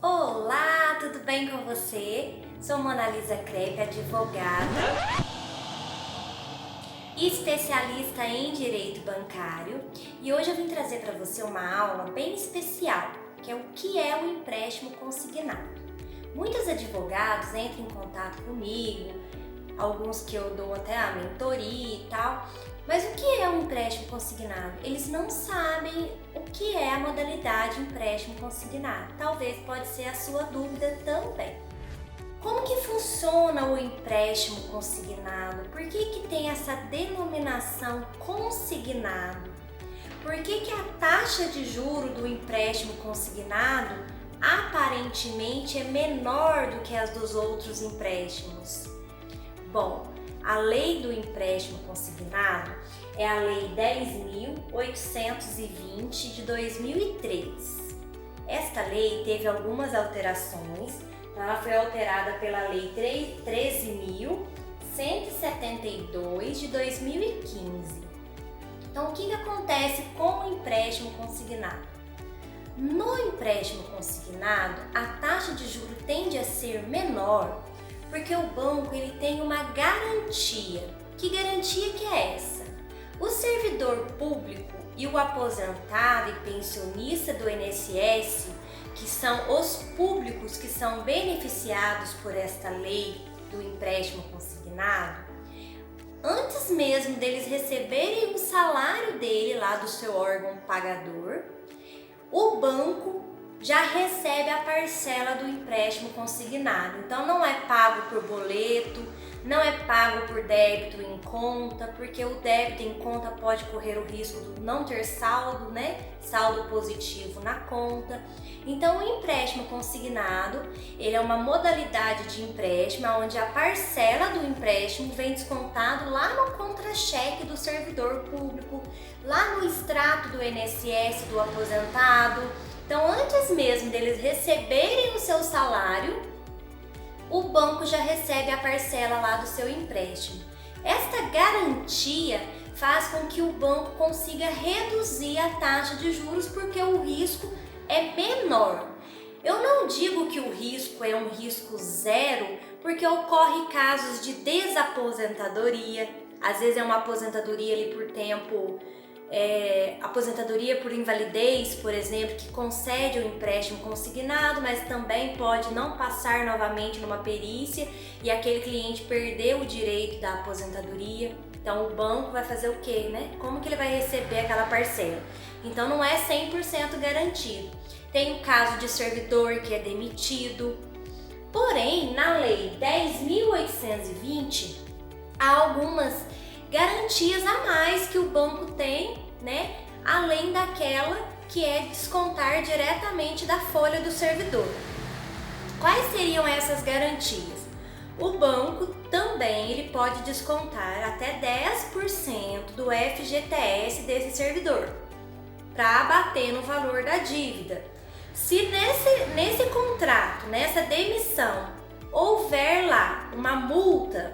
Olá, tudo bem com você? Sou Mona Lisa Crepe, advogada e especialista em direito bancário, e hoje eu vim trazer para você uma aula bem especial, que é o que é o empréstimo consignado. Muitos advogados entram em contato comigo, alguns que eu dou até a mentoria e tal, mas o que é um empréstimo consignado? Eles não sabem o que é a modalidade empréstimo consignado. Talvez pode ser a sua dúvida também. Como que funciona o empréstimo consignado? Por que tem essa denominação consignado? Por que a taxa de juro do empréstimo consignado aparentemente é menor do que as dos outros empréstimos? Bom, a lei do empréstimo consignado é a Lei 10.820 de 2003. Esta lei teve algumas alterações, ela foi alterada pela Lei 13.172 de 2015. Então, o que acontece com o empréstimo consignado? No empréstimo consignado, a taxa de juros tende a ser menor porque o banco ele tem uma garantia. Que garantia que é essa? O servidor público e o aposentado e pensionista do INSS, que são os públicos que são beneficiados por esta lei do empréstimo consignado, antes mesmo deles receberem o salário dele lá do seu órgão pagador, o banco já recebe a parcela do empréstimo consignado. Então não é pago por boleto, não é pago por débito em conta, porque o débito em conta pode correr o risco de não ter saldo, Saldo positivo na conta. Então o empréstimo consignado, ele é uma modalidade de empréstimo onde a parcela do empréstimo vem descontado lá no contra-cheque do servidor público, lá no extrato do INSS do aposentado. Então, antes mesmo deles receberem o seu salário, o banco já recebe a parcela lá do seu empréstimo. Esta garantia faz com que o banco consiga reduzir a taxa de juros porque o risco é menor. Eu não digo que o risco é um risco zero, porque ocorre casos de desaposentadoria. Às vezes é uma aposentadoria ali por tempo... aposentadoria por invalidez, por exemplo, que concede o empréstimo consignado, mas também pode não passar novamente numa perícia e aquele cliente perdeu o direito da aposentadoria. Então o banco vai fazer o quê, Como que ele vai receber aquela parcela? Então não é 100% garantido. Tem o caso de servidor que é demitido. Porém, na Lei 10.820, há algumas garantias a mais que o banco tem, além daquela que é descontar diretamente da folha do servidor. Quais seriam essas garantias? O banco também ele pode descontar até 10% do FGTS desse servidor para abater no valor da dívida. Se nesse contrato, nessa demissão, houver lá uma multa,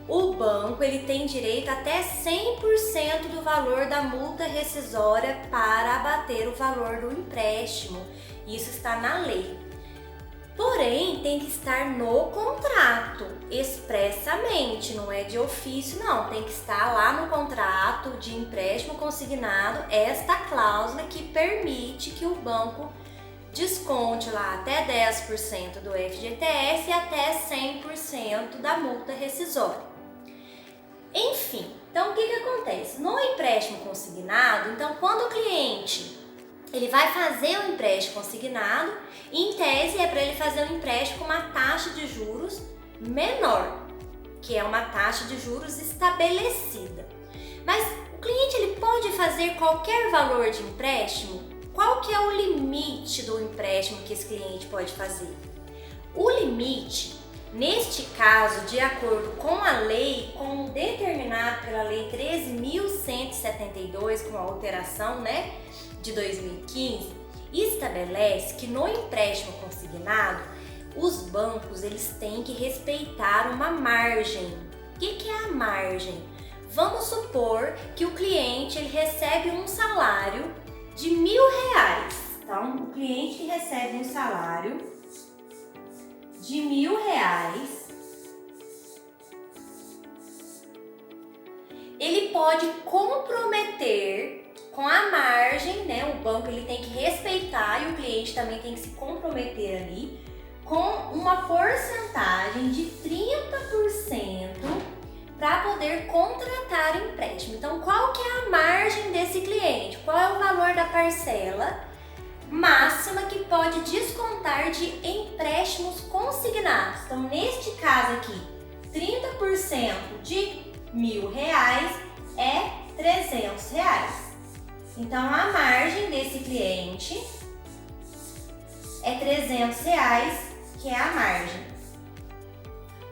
o banco ele tem direito até 100% do valor da multa rescisória para abater o valor do empréstimo. Isso está na lei. Porém, tem que estar no contrato, expressamente, não é de ofício, não. Tem que estar lá no contrato de empréstimo consignado esta cláusula que permite que o banco desconte lá até 10% do FGTS e até 100% da multa rescisória. Enfim, então o que acontece? No empréstimo consignado, então quando o cliente ele vai fazer o empréstimo consignado, em tese é para ele fazer um empréstimo com uma taxa de juros menor, que é uma taxa de juros estabelecida. Mas o cliente ele pode fazer qualquer valor de empréstimo? Qual que é o limite do empréstimo que esse cliente pode fazer? O limite, neste caso, de acordo com a lei, como determinado pela Lei 13.172, com a alteração de 2015, estabelece que no empréstimo consignado, os bancos eles têm que respeitar uma margem. O que é a margem? Vamos supor que o cliente ele recebe um salário de R$1.000, Então, o cliente que recebe um salário de R$1.000, ele pode comprometer com a margem, né? O banco ele tem que respeitar e o cliente também tem que se comprometer ali com uma porcentagem de 30% para poder contratar o empréstimo. Então, qual que é a margem desse cliente? Qual é o valor da parcela máxima que pode descontar de empréstimos consignados? Então, neste caso aqui, 30% de R$1.000 é R$300. Então, a margem desse cliente é R$300, que é a margem.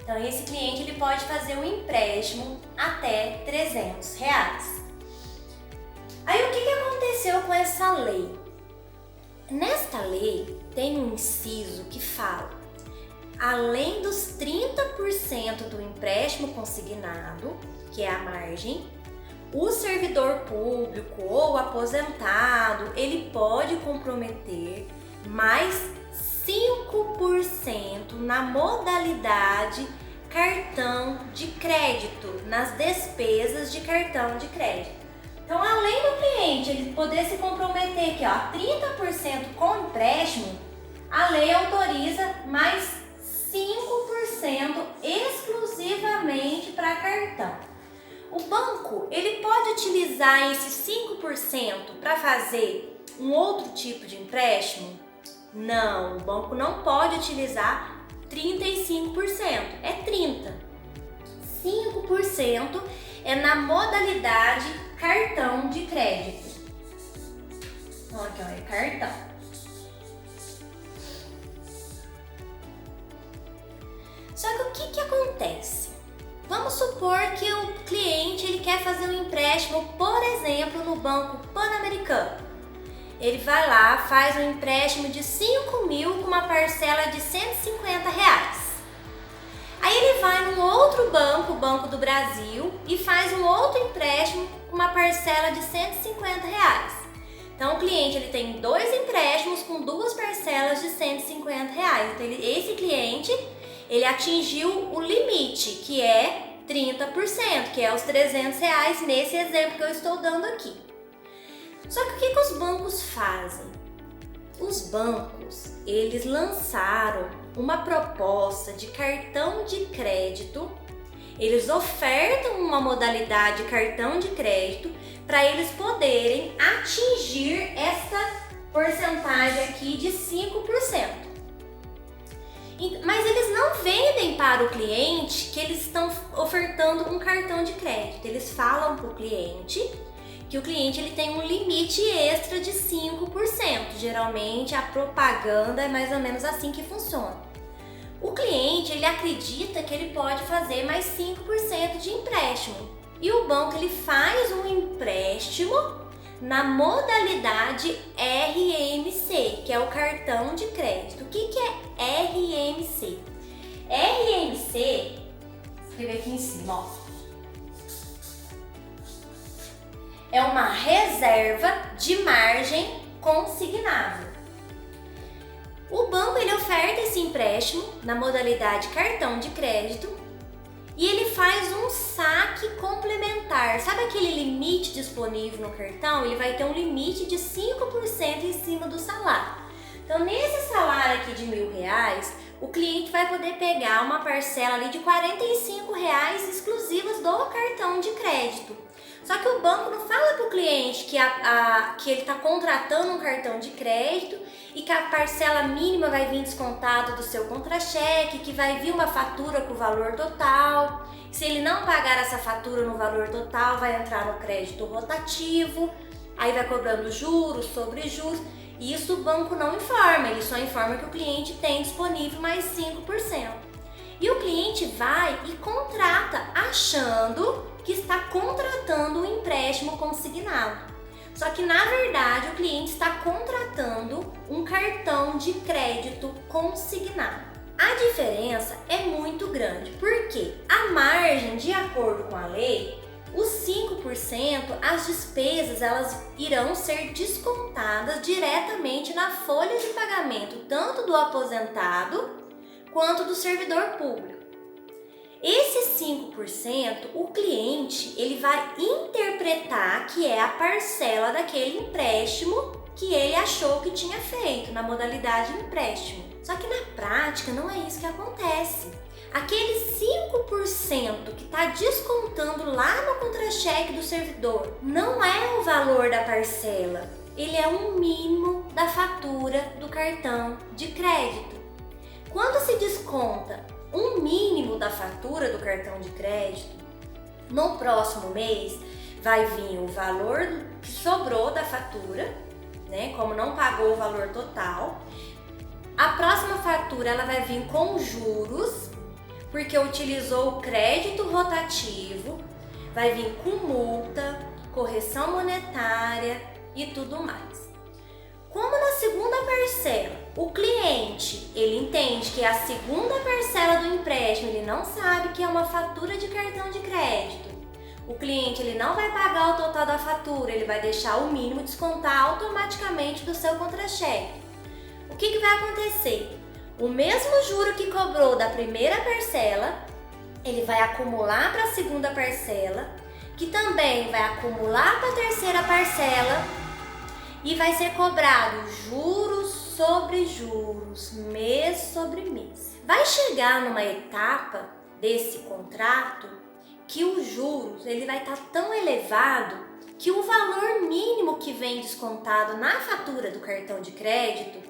Então, esse cliente ele pode fazer um empréstimo até R$300. Aí, o que aconteceu com essa lei? Nesta lei, tem um inciso que fala, além dos 30% do empréstimo consignado, que é a margem, o servidor público ou aposentado, ele pode comprometer mais 5% na modalidade cartão de crédito, nas despesas de cartão de crédito. Então, além do cliente ele poder se comprometer aqui, ó, 30% com empréstimo, a lei autoriza mais 5% exclusivamente para cartão. O banco ele pode utilizar esses 5% para fazer um outro tipo de empréstimo? Não, o banco não pode utilizar 35%, é 30%. 5% é na modalidade cartão de crédito. Então aqui ó, é cartão. Só que o que acontece? Vamos supor que o cliente ele quer fazer um empréstimo, por exemplo, no Banco Pan-Americano. Ele vai lá, faz um empréstimo de 5.000 com uma parcela de R$150. Aí ele vai num outro banco, o Banco do Brasil, e faz um outro empréstimo com uma parcela de R$150. Então o cliente ele tem dois empréstimos com duas parcelas de R$150. Então esse cliente ele atingiu o limite, que é 30%, que é os R$300 nesse exemplo que eu estou dando aqui. Só que o que os bancos fazem? Os bancos, eles lançaram uma proposta de cartão de crédito, eles ofertam uma modalidade cartão de crédito para eles poderem atingir essa porcentagem aqui de 5%. Mas eles não vendem para o cliente que eles estão ofertando um cartão de crédito. Eles falam para o cliente que o cliente ele tem um limite extra de 5%. Geralmente a propaganda é mais ou menos assim que funciona. O cliente ele acredita que ele pode fazer mais 5% de empréstimo. E o banco ele faz um empréstimo na modalidade RMC, que é o cartão de crédito. O que é RMC? RMC, vou escrever aqui em cima, ó. É uma reserva de margem consignada. O banco ele oferta esse empréstimo na modalidade cartão de crédito e ele faz um saque complementar. Sabe aquele limite disponível no cartão? Ele vai ter um limite de 5% em cima do salário. Então, nesse salário aqui de R$1.000, o cliente vai poder pegar uma parcela ali de R$45 exclusivas do cartão de crédito. Só que o banco não fala para o cliente que ele está contratando um cartão de crédito e que a parcela mínima vai vir descontada do seu contra-cheque, que vai vir uma fatura com o valor total. Se ele não pagar essa fatura no valor total, vai entrar no crédito rotativo, aí vai cobrando juros sobre juros. E isso o banco não informa, ele só informa que o cliente tem disponível mais 5%. E o cliente vai e contrata achando que está contratando um empréstimo consignado. Só que na verdade o cliente está contratando um cartão de crédito consignado. A diferença é muito grande, porque a margem, de acordo com a lei, Os 5%, as despesas, elas irão ser descontadas diretamente na folha de pagamento, tanto do aposentado quanto do servidor público. Esses 5%, o cliente ele vai interpretar que é a parcela daquele empréstimo que ele achou que tinha feito na modalidade empréstimo. Só que na prática não é isso que acontece. Aquele 5% que está descontando lá no contra-cheque do servidor não é o valor da parcela, ele é um mínimo da fatura do cartão de crédito. Quando se desconta um mínimo da fatura do cartão de crédito, no próximo mês vai vir o valor que sobrou da fatura, né? Como não pagou o valor total. A próxima fatura ela vai vir com juros, porque utilizou o crédito rotativo, vai vir com multa, correção monetária e tudo mais. Como na segunda parcela, o cliente ele entende que é a segunda parcela do empréstimo, ele não sabe que é uma fatura de cartão de crédito. O cliente ele não vai pagar o total da fatura, ele vai deixar o mínimo descontar automaticamente do seu contra-cheque. O que vai acontecer? O mesmo juro que cobrou da primeira parcela, ele vai acumular para a segunda parcela, que também vai acumular para a terceira parcela e vai ser cobrado juros sobre juros, mês sobre mês. Vai chegar numa etapa desse contrato que os juros ele vai estar tão elevado que o valor mínimo que vem descontado na fatura do cartão de crédito,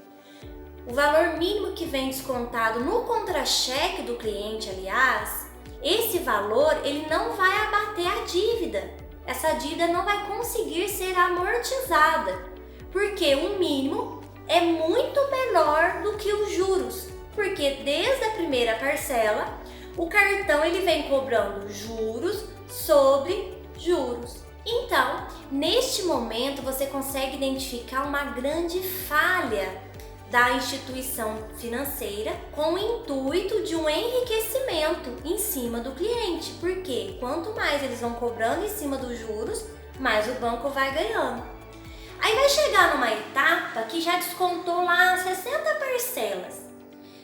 o valor mínimo que vem descontado no contra-cheque do cliente, aliás, esse valor ele não vai abater a dívida. Essa dívida não vai conseguir ser amortizada, porque o mínimo é muito menor do que os juros, porque desde a primeira parcela, o cartão ele vem cobrando juros sobre juros. Então, neste momento, você consegue identificar uma grande falha da instituição financeira com o intuito de um enriquecimento em cima do cliente, porque quanto mais eles vão cobrando em cima dos juros, mais o banco vai ganhando. Aí vai chegar numa etapa que já descontou lá 60 parcelas.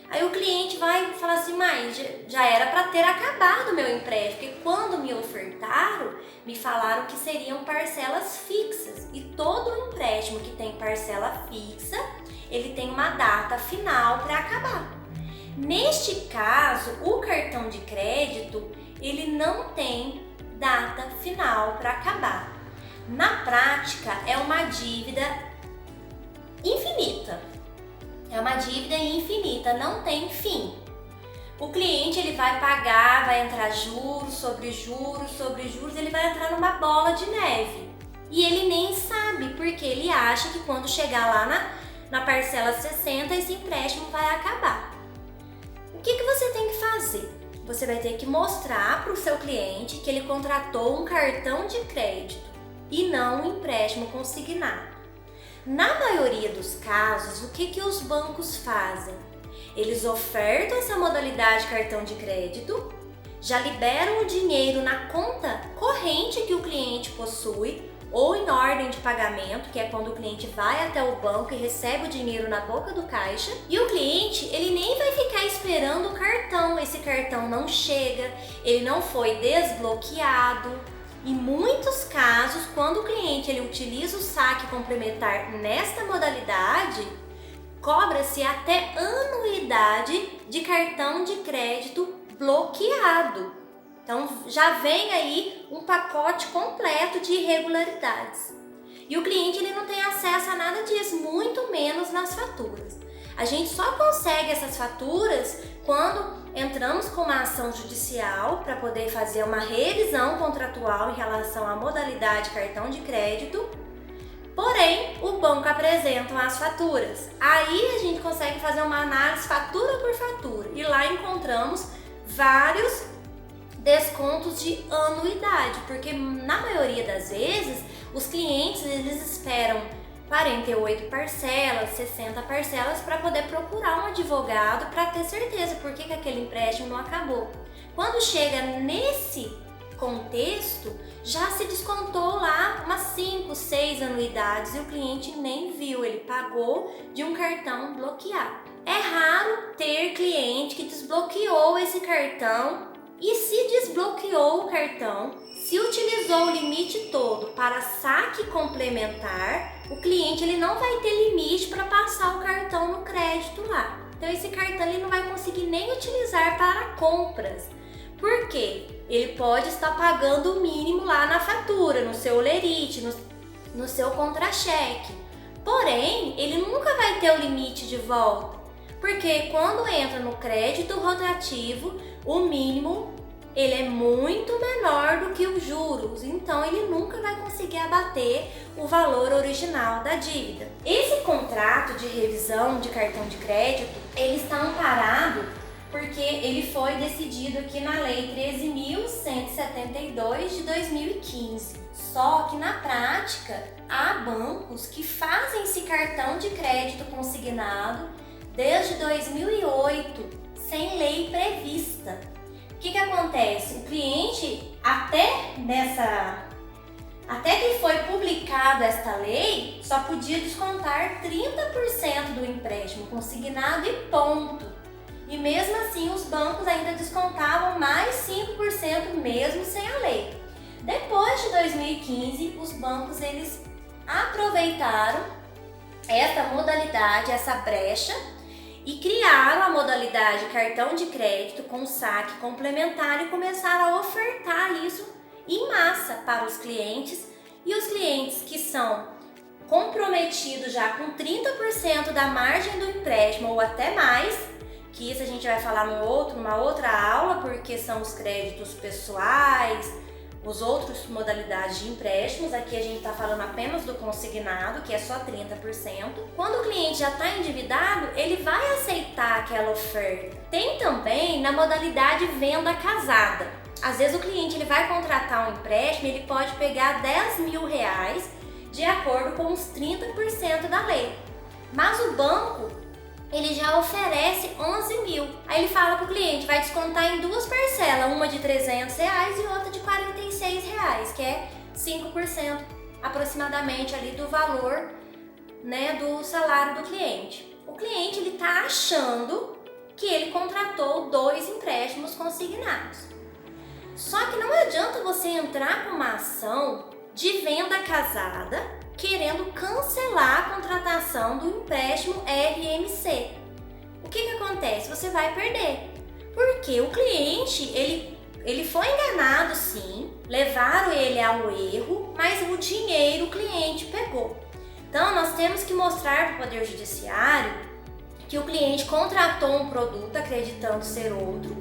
Aí o cliente vai falar assim, mas já era para ter acabado o meu empréstimo, porque quando me ofertaram, me falaram que seriam parcelas fixas. E todo empréstimo que tem parcela fixa, ele tem uma data final para acabar. Neste caso, o cartão de crédito, ele não tem data final para acabar. Na prática, é uma dívida infinita. É uma dívida infinita, não tem fim. O cliente ele vai pagar, vai entrar juros sobre juros sobre juros, ele vai entrar numa bola de neve. E ele nem sabe, porque ele acha que quando chegar lá na parcela 60, esse empréstimo vai acabar. O que você tem que fazer? Você vai ter que mostrar para o seu cliente que ele contratou um cartão de crédito e não um empréstimo consignado. Na maioria dos casos, o que os bancos fazem? Eles ofertam essa modalidade cartão de crédito, já liberam o dinheiro na conta corrente que o cliente possui ou em ordem de pagamento, que é quando o cliente vai até o banco e recebe o dinheiro na boca do caixa, e o cliente ele nem vai ficar esperando o cartão, esse cartão não chega, ele não foi desbloqueado. Em muitos casos, quando o cliente ele utiliza o saque complementar nesta modalidade, cobra-se até anuidade de cartão de crédito bloqueado. Então já vem aí um pacote completo de irregularidades. E o cliente ele não tem acesso a nada disso, muito menos nas faturas. A gente só consegue essas faturas quando entramos com uma ação judicial para poder fazer uma revisão contratual em relação à modalidade cartão de crédito, porém o banco apresenta as faturas. Aí a gente consegue fazer uma análise fatura por fatura e lá encontramos vários descontos de anuidade, porque na maioria das vezes os clientes eles esperam 48 parcelas, 60 parcelas para poder procurar um advogado para ter certeza por que aquele empréstimo não acabou. Quando chega nesse contexto, já se descontou lá umas 5, 6 anuidades e o cliente nem viu, ele pagou de um cartão bloqueado. É raro ter cliente que desbloqueou esse cartão e se desbloqueou o cartão, se utilizou o limite todo para saque complementar, o cliente ele não vai ter limite para passar o cartão no crédito lá. Então esse cartão ele não vai conseguir nem utilizar para compras. Por quê? Ele pode estar pagando o mínimo lá na fatura, no seu olerite, no seu contra-cheque. Porém, ele nunca vai ter o limite de volta. Porque quando entra no crédito rotativo, o mínimo ele é muito menor do que os juros, então ele nunca vai conseguir abater o valor original da dívida. Esse contrato de revisão de cartão de crédito, ele está amparado porque ele foi decidido aqui na Lei 13.172 de 2015. Só que na prática, há bancos que fazem esse cartão de crédito consignado desde 2008, sem lei prevista. O que acontece? O cliente, até que foi publicada esta lei, só podia descontar 30% do empréstimo consignado e ponto. E mesmo assim, os bancos ainda descontavam mais 5% mesmo sem a lei. Depois de 2015, os bancos eles aproveitaram essa modalidade, essa brecha, e criaram a modalidade cartão de crédito com saque complementar e começaram a ofertar isso em massa para os clientes. E os clientes que são comprometidos já com 30% da margem do empréstimo ou até mais, que isso a gente vai falar numa outra aula, porque são os créditos pessoais, os outros modalidades de empréstimos. Aqui a gente está falando apenas do consignado, que é só 30%. Quando o cliente já está endividado, ele vai aceitar aquela oferta. Tem também na modalidade venda casada. Às vezes o cliente ele vai contratar um empréstimo, ele pode pegar R$10.000 de acordo com os 30% da lei. Mas o banco ele já oferece 11.000. Aí ele fala para o cliente, vai descontar em duas parcelas, uma de R$300 e outra de R$46, que é 5% aproximadamente ali do valor, né, do salário do cliente. O cliente ele está achando que ele contratou 2 empréstimos consignados. Só que não adianta você entrar com uma ação de venda casada querendo cancelar a contratação do empréstimo RMC. O que acontece? Você vai perder. Porque o cliente, ele foi enganado sim, levaram ele ao erro, mas o dinheiro o cliente pegou. Então nós temos que mostrar para o Poder Judiciário que o cliente contratou um produto acreditando ser outro.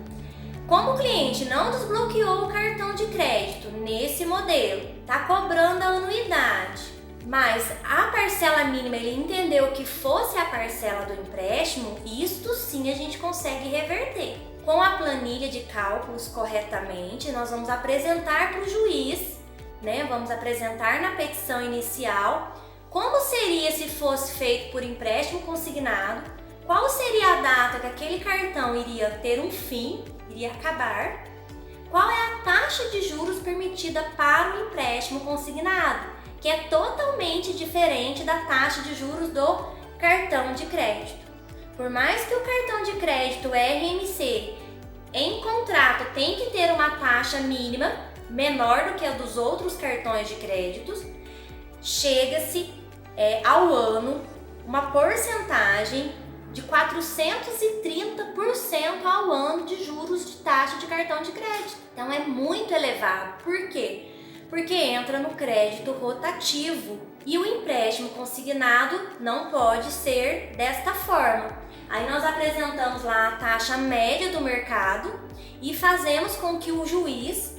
Como o cliente não desbloqueou o cartão de crédito nesse modelo, está cobrando a anuidade, mas a parcela mínima ele entendeu que fosse a parcela do empréstimo, isto sim a gente consegue reverter. Com a planilha de cálculos corretamente, nós vamos apresentar para o juiz, né? Vamos apresentar na petição inicial como seria se fosse feito por empréstimo consignado, qual seria a data que aquele cartão iria ter um fim, iria acabar, qual é a taxa de juros permitida para o empréstimo consignado, que é totalmente diferente da taxa de juros do cartão de crédito. Por mais que o cartão de crédito RMC em contrato tem que ter uma taxa mínima menor do que a dos outros cartões de créditos, chega-se ao ano uma porcentagem de 430% ao ano de juros de taxa de cartão de crédito. Então é muito elevado. Por quê? Porque entra no crédito rotativo e o empréstimo consignado não pode ser desta forma. Aí nós apresentamos lá a taxa média do mercado e fazemos com que o juiz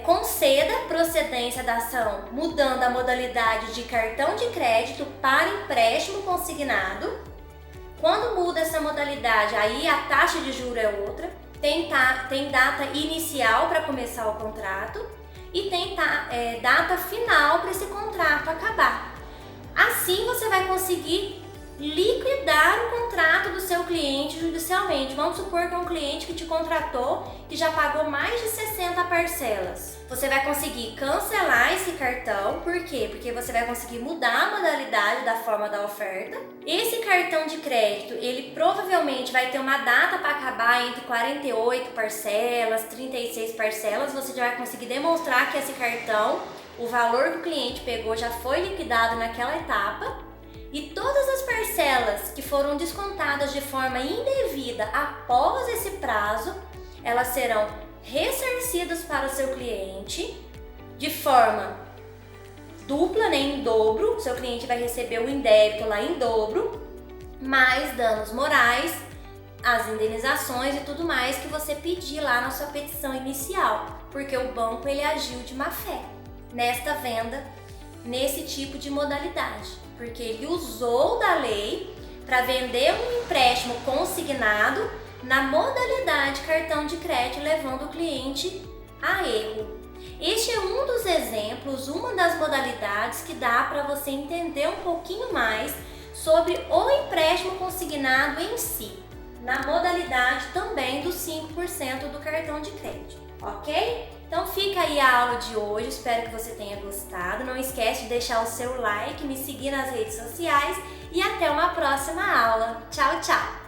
conceda procedência da ação, mudando a modalidade de cartão de crédito para empréstimo consignado. Quando muda essa modalidade, aí a taxa de juros é outra, tem data inicial para começar o contrato e tem data final para esse contrato acabar. Assim você vai conseguir liquidar o contrato do seu cliente judicialmente. Vamos supor que é um cliente que te contratou e já pagou mais de 60 parcelas. Você vai conseguir cancelar esse cartão, por quê? Porque você vai conseguir mudar a modalidade da forma da oferta. Esse cartão de crédito, ele provavelmente vai ter uma data para acabar entre 48 parcelas, 36 parcelas. Você já vai conseguir demonstrar que esse cartão, o valor que o cliente pegou já foi liquidado naquela etapa. E todas as parcelas que foram descontadas de forma indevida após esse prazo, elas serão ressarcidas para o seu cliente de forma dupla, em dobro. O seu cliente vai receber o indébito lá em dobro, mais danos morais, as indenizações e tudo mais que você pedir lá na sua petição inicial, porque o banco ele agiu de má fé nesta venda, nesse tipo de modalidade, porque ele usou da lei para vender um empréstimo consignado na modalidade cartão de crédito, levando o cliente a erro. Este é um dos exemplos, uma das modalidades que dá para você entender um pouquinho mais sobre o empréstimo consignado em si, na modalidade também dos 5% do cartão de crédito, ok? Então fica aí a aula de hoje, espero que você tenha gostado. Não esquece de deixar o seu like, me seguir nas redes sociais e até uma próxima aula. Tchau, tchau!